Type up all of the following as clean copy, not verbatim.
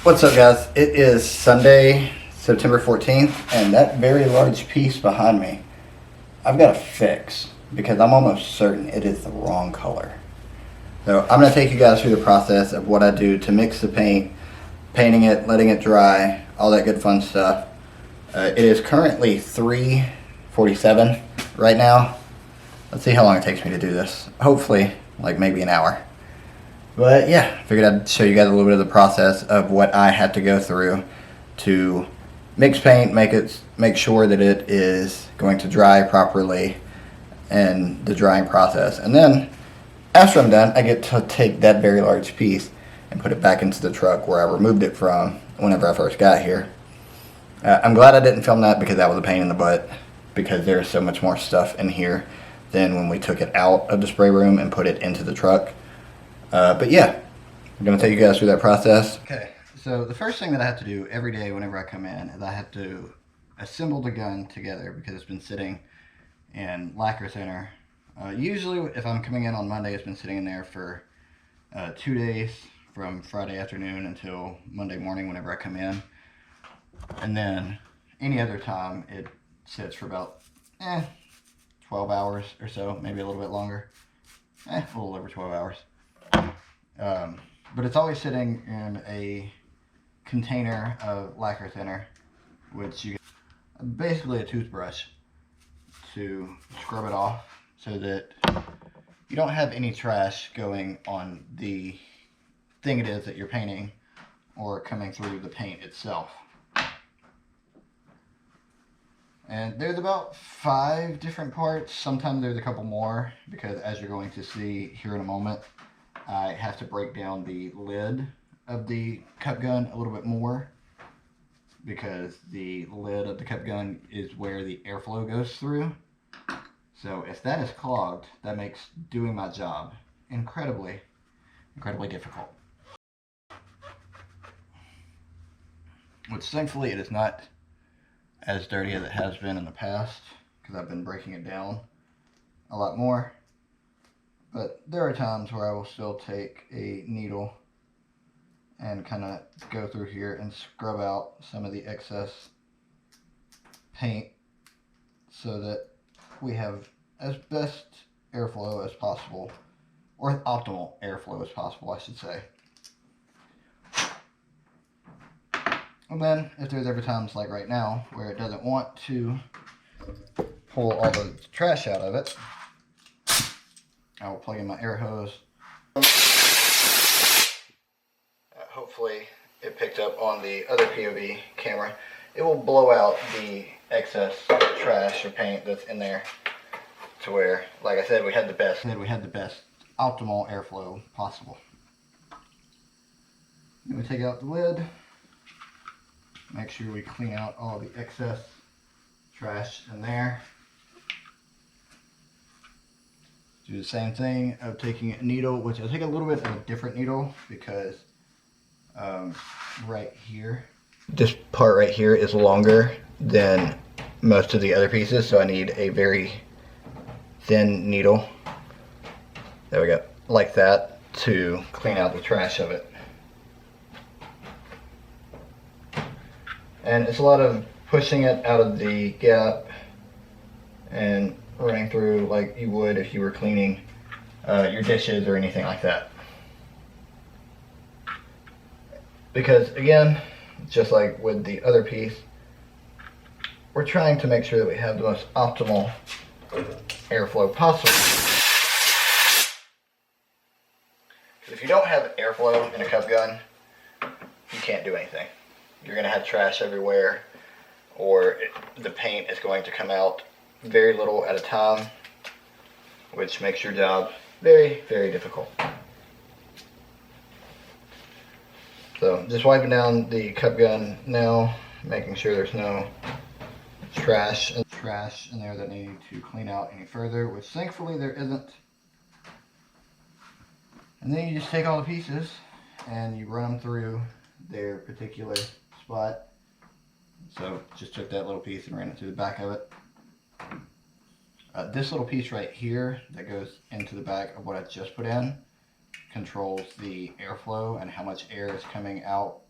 What's up, guys? It is Sunday, September 14th, and that very large piece behind me, I've got to fix because I'm almost certain it is the wrong color. So I'm going to take you guys through the process of what I do to mix the paint, painting it, letting it dry, all that good fun stuff. It is currently 3:47 right now. Let's see how long it takes me to do this. Hopefully, like maybe an hour. But yeah, figured I'd show you guys a little bit of the process of what I had to go through to mix paint, make sure that it is going to dry properly and the drying process. And then after I'm done, I get to take that very large piece and put it back into the truck where I removed it from whenever I first got here. I'm glad I didn't film that because that was a pain in the butt, because there's so much more stuff in here than when we took it out of the spray room and put it into the truck. But yeah, I'm going to take you guys through that process. Okay, so the first thing that I have to do every day whenever I come in is I have to assemble the gun together because it's been sitting in lacquer thinner. Usually if I'm coming in on Monday, it's been sitting in there for 2 days, from Friday afternoon until Monday morning whenever I come in. And then any other time it sits for about 12 hours or so, maybe a little bit longer. A little over 12 hours. But it's always sitting in a container of lacquer thinner, which you get basically a toothbrush to scrub it off so that you don't have any trash going on the thing it is that you're painting or coming through the paint itself. And there's about 5 different parts. Sometimes there's a couple more because, as you're going to see here in a moment, I have to break down the lid of the cup gun a little bit more, because the lid of the cup gun is where the airflow goes through. So if that is clogged, that makes doing my job incredibly difficult. Which thankfully it is not as dirty as it has been in the past, because I've been breaking it down a lot more. But there are times where I will still take a needle and kind of go through here and scrub out some of the excess paint so that we have as best airflow as possible, or optimal airflow as possible, I should say. And then if there's ever times like right now where it doesn't want to pull all the trash out of it, I will plug in my air hose. Hopefully it picked up on the other POV camera. It will blow out the excess trash or paint that's in there to where, like I said, we had the best optimal airflow possible. Then we take out the lid. Make sure we clean out all the excess trash in there. Do the same thing of taking a needle, which I take a little bit of a different needle because right here, this part right here is longer than most of the other pieces, so I need a very thin needle. There we go, like that, to clean out the trash of it. And it's a lot of pushing it out of the gap and running through like you would if you were cleaning your dishes or anything like that. Because again, just like with the other piece, we're trying to make sure that we have the most optimal airflow possible. Because if you don't have airflow in a cup gun, you can't do anything. You're going to have trash everywhere, or the paint is going to come out very little at a time, which makes your job very difficult. So just wiping down the cup gun now, making sure there's no trash in there that need to clean out any further, which thankfully there isn't. And then you just take all the pieces and you run them through their particular spot. So just took that little piece and ran it through the back of it. This little piece right here that goes into the back of what I just put in controls the airflow and how much air is coming out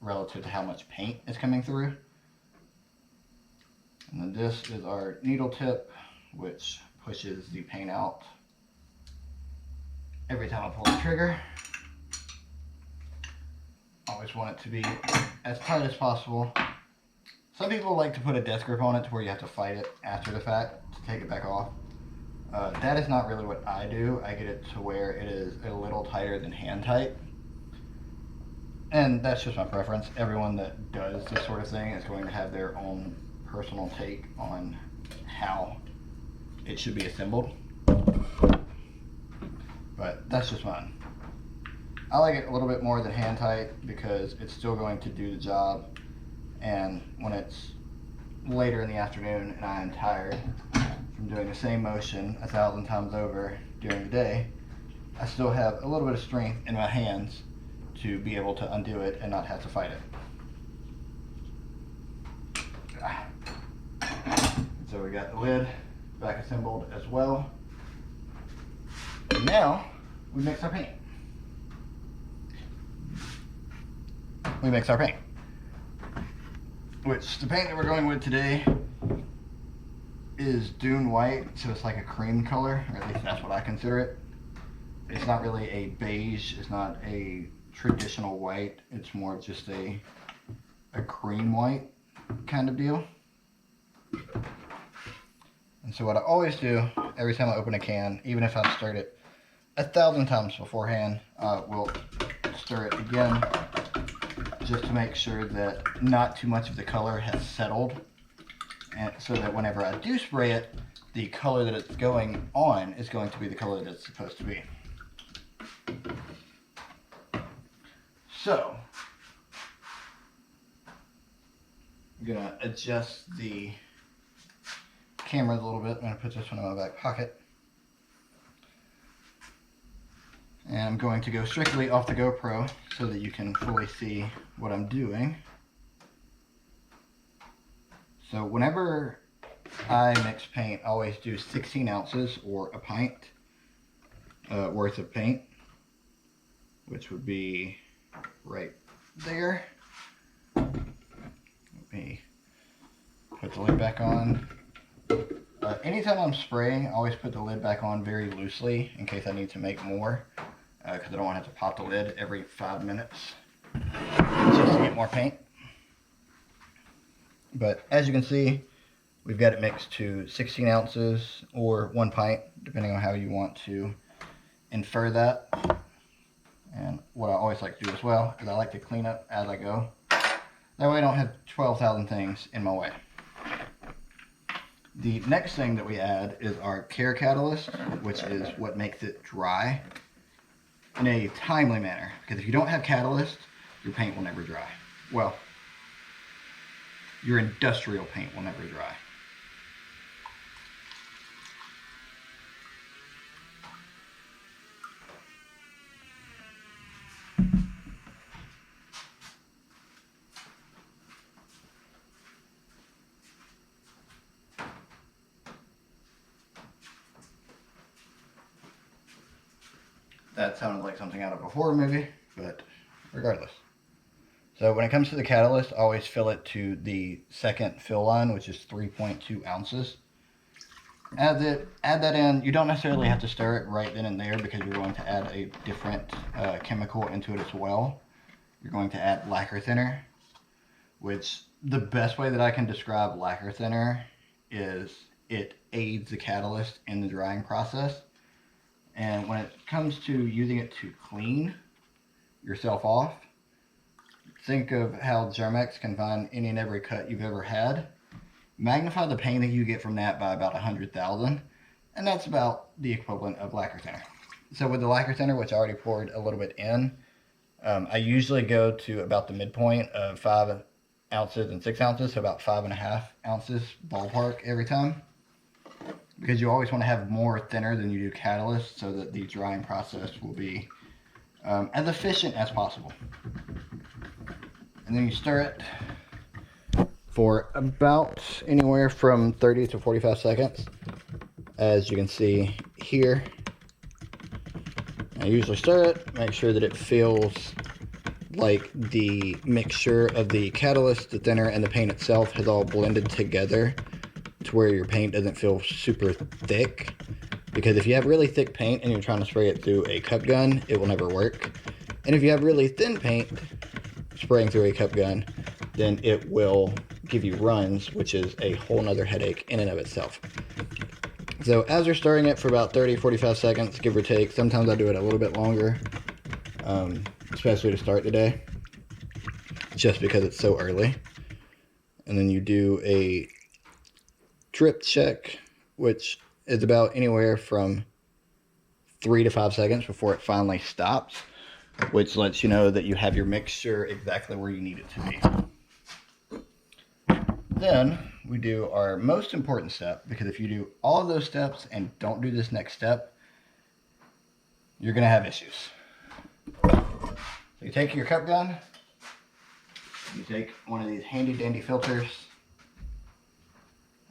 relative to how much paint is coming through. And then this is our needle tip, which pushes the paint out every time I pull the trigger. Always want it to be as tight as possible. Some people like to put a death grip on it to where you have to fight it after the fact to take it back off. That is not really what I do. I get it to where it is a little tighter than hand tight. And that's just my preference. Everyone that does this sort of thing is going to have their own personal take on how it should be assembled. But that's just mine. I like it a little bit more than hand tight because it's still going to do the job. And when it's later in the afternoon and I am tired from doing the same motion 1,000 times over during the day, I still have a little bit of strength in my hands to be able to undo it and not have to fight it. So we got the lid back assembled as well. And now we mix our paint. Which the paint that we're going with today is Dune White, so it's like a cream color, or at least that's what I consider it. It's not really a beige, it's not a traditional white, it's more just a cream white kind of deal. And so what I always do every time I open a can, even if I've stirred it 1,000 times beforehand, we'll stir it again just to make sure that not too much of the color has settled, and so that whenever I do spray it, the color that it's going on is going to be the color that it's supposed to be. So I'm gonna adjust the camera a little bit. I'm gonna put this one in my back pocket. And I'm going to go strictly off the GoPro so that you can fully see what I'm doing. So whenever I mix paint, I always do 16 ounces or a pint worth of paint, which would be right there. Let me put the lid back on. Anytime I'm spraying, I always put the lid back on very loosely in case I need to make more, because I don't want to have to pop the lid every 5 minutes just to get more paint. But as you can see, we've got it mixed to 16 ounces or 1 pint, depending on how you want to infer that. And what I always like to do as well is I like to clean up as I go. That way I don't have 12,000 things in my way. The next thing that we add is our Care Catalyst, which is what makes it dry in a timely manner. Because if you don't have catalyst, your paint will never dry. Well, your industrial paint will never dry. That sounded like something out of a horror movie, but regardless. So when it comes to the catalyst, I always fill it to the second fill line, which is 3.2 ounces. Add that in. You don't necessarily have to stir it right then and there because you're going to add a different chemical into it as well. You're going to add lacquer thinner, which the best way that I can describe lacquer thinner is it aids the catalyst in the drying process. And when it comes to using it to clean yourself off, think of how Germ-X can find any and every cut you've ever had. Magnify the pain that you get from that by about 100,000, and that's about the equivalent of lacquer thinner. So with the lacquer thinner, which I already poured a little bit in, I usually go to about the midpoint of 5 ounces and 6 ounces, so about 5.5 ounces ballpark every time. Because you always want to have more thinner than you do catalyst so that the drying process will be as efficient as possible. And then you stir it for about anywhere from 30 to 45 seconds. As you can see here, I usually stir it, make sure that it feels like the mixture of the catalyst, the thinner, and the paint itself has all blended together to where your paint doesn't feel super thick. Because if you have really thick paint and you're trying to spray it through a cup gun, it will never work. And if you have really thin paint spraying through a cup gun, then it will give you runs, which is a whole nother headache in and of itself. So as you're stirring it for about 30-45 seconds, give or take, sometimes I do it a little bit longer, especially to start the day, just because it's so early. And then you do a drip check, which is about anywhere from 3 to 5 seconds before it finally stops, which lets you know that you have your mixture exactly where you need it to be. Then we do our most important step, because if you do all of those steps and don't do this next step, you're going to have issues. So you take your cup gun, you take one of these handy dandy filters,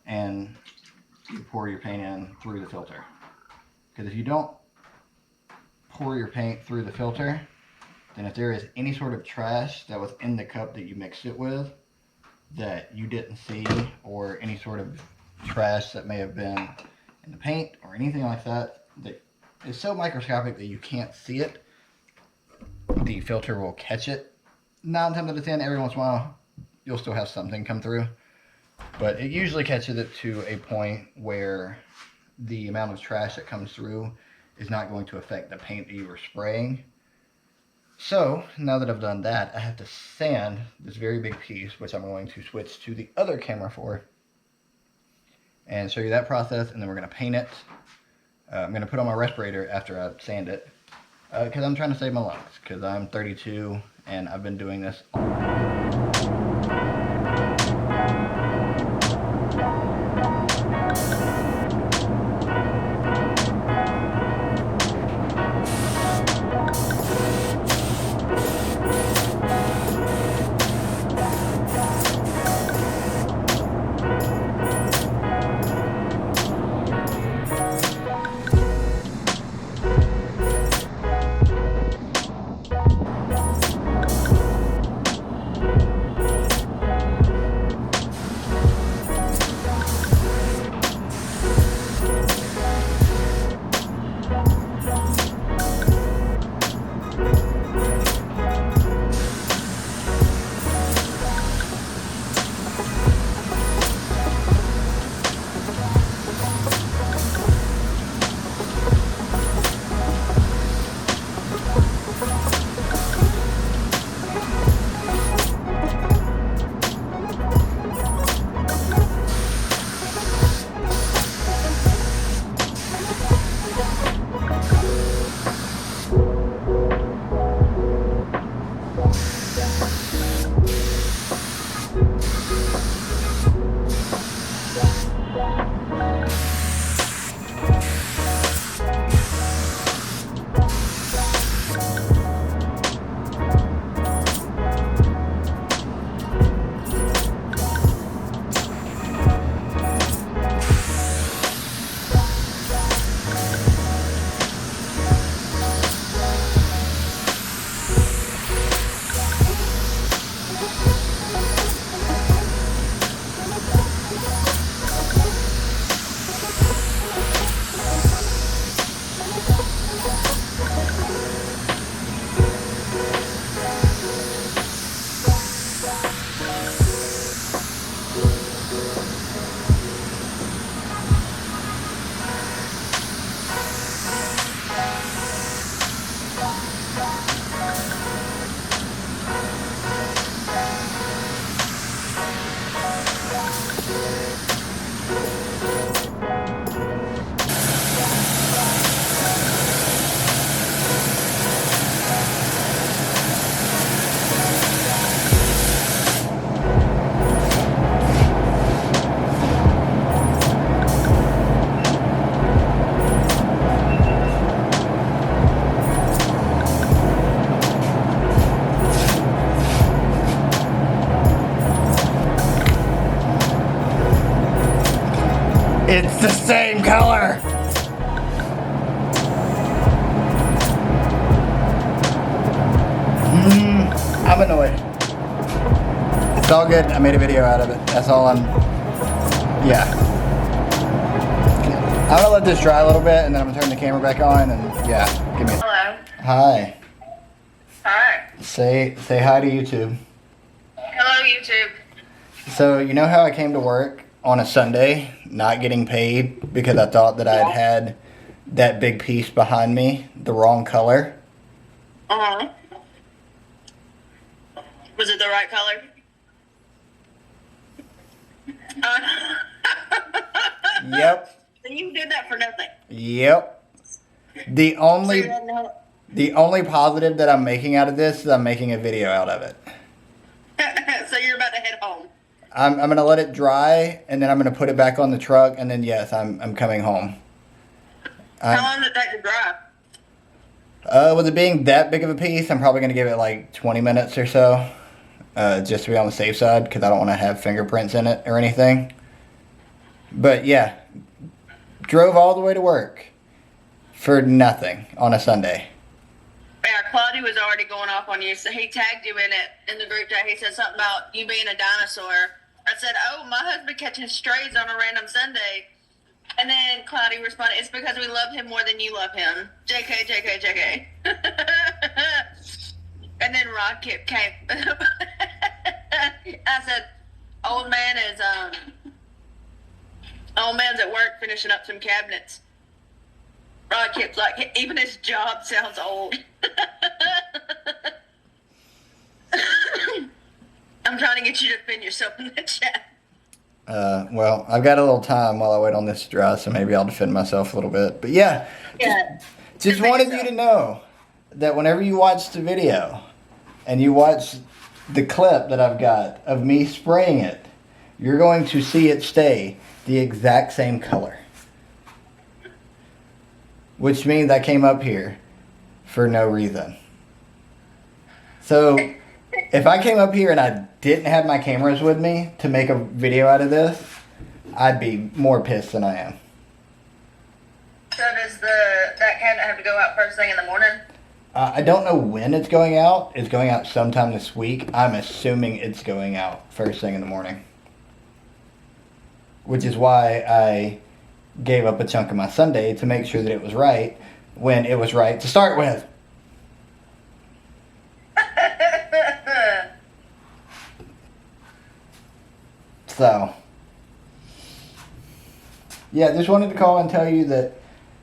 and you pour your paint in through the filter. Because if you don't pour your paint through the filter, then if there is any sort of trash that was in the cup that you mixed it with that you didn't see, or any sort of trash that may have been in the paint or anything like that, that is so microscopic that you can't see it, the filter will catch it. 9 times out of 10, every once in a while, you'll still have something come through. But it usually catches it to a point where the amount of trash that comes through is not going to affect the paint that you were spraying. So now that I've done that, I have to sand this very big piece, which I'm going to switch to the other camera for, and show you that process, and then we're going to paint it. I'm going to put on my respirator after I sand it, because I'm trying to save my lungs, because I'm 32 and I've been doing this It's the same color! I'm annoyed. It's all good. I made a video out of it. That's all yeah. I'm gonna let this dry a little bit and then I'm gonna turn the camera back on and yeah, give me a... Hello. Hi. Hi. Say hi to YouTube. Hello, YouTube. So, you know how I came to work on a Sunday not getting paid because I thought that I had that big piece behind me the wrong color? Uh-huh. Was it the right color? Yep. Then you did that for nothing. Yep. The only positive that I'm making out of this is I'm making a video out of it. So you're about to head home. I'm gonna let it dry and then I'm gonna put it back on the truck and then yes, I'm coming home. How long did it take to dry? With it being that big of a piece, I'm probably gonna give it like 20 minutes or so, just to be on the safe side because I don't want to have fingerprints in it or anything. But yeah, drove all the way to work for nothing on a Sunday. Yeah, Claudia was already going off on you, so he tagged you in it in the group chat. He said something about you being a dinosaur. I said, oh, my husband catching strays on a random Sunday. And then Claudia responded, it's because we love him more than you love him. JK, JK, JK. And then Rod came. I said, old man's at work finishing up some cabinets. Rod Kip's like, even his job sounds old. I'm trying to get you to defend yourself in the chat. Well, I've got a little time while I wait on this to dry, so maybe I'll defend myself a little bit. But yeah, just wanted you to know that whenever you watch the video and you watch the clip that I've got of me spraying it, you're going to see it stay the exact same color. Which means I came up here for no reason. So, if I came up here and I didn't have my cameras with me to make a video out of this, I'd be more pissed than I am. So does that cabinet have to go out first thing in the morning? I don't know when it's going out. It's going out sometime this week. I'm assuming it's going out first thing in the morning. Which is why I gave up a chunk of my Sunday to make sure that it was right when it was right to start with. So, yeah, just wanted to call and tell you that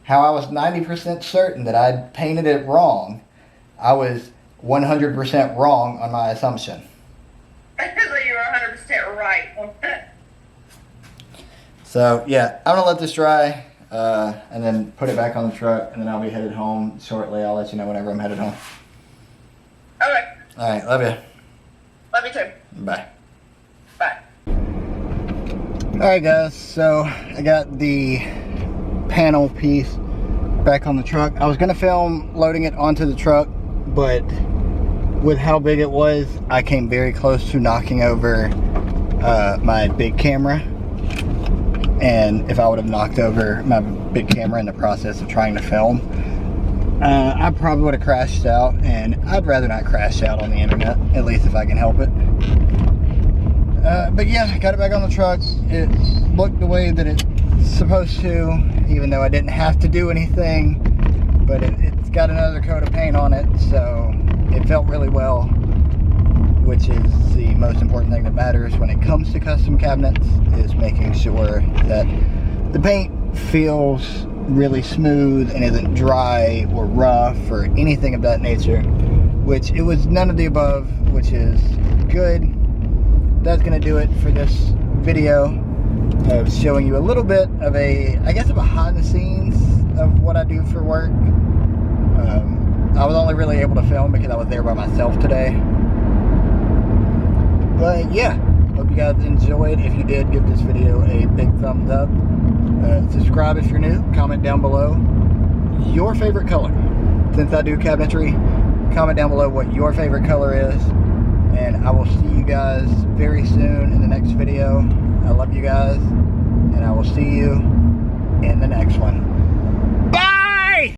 how I was 90% certain that I'd painted it wrong, I was 100% wrong on my assumption. So you were 100% right. So, yeah, I'm going to let this dry and then put it back on the truck, and then I'll be headed home shortly. I'll let you know whenever I'm headed home. Okay. All right, love you. Love you too. Bye. Bye. Alright guys, so I got the panel piece back on the truck. I was going to film loading it onto the truck, but with how big it was, I came very close to knocking over my big camera. And if I would have knocked over my big camera in the process of trying to film, I probably would have crashed out, and I'd rather not crash out on the internet, at least if I can help it. But yeah, I got it back on the truck. It looked the way that it's supposed to, even though I didn't have to do anything. But it's got another coat of paint on it, so it felt really well, which is the most important thing that matters when it comes to custom cabinets, is making sure that the paint feels really smooth and isn't dry or rough or anything of that nature, which it was none of the above, which is good. That's going to do it for this video of showing you a little bit of I guess a behind the scenes of what I do for work. I was only really able to film because I was there by myself today. But yeah, hope you guys enjoyed. If you did, give this video a big thumbs up. Subscribe if you're new. Comment down below your favorite color. Since I do cabinetry, comment down below what your favorite color is. And I will see you guys very soon in the next video. I love you guys, and I will see you in the next one.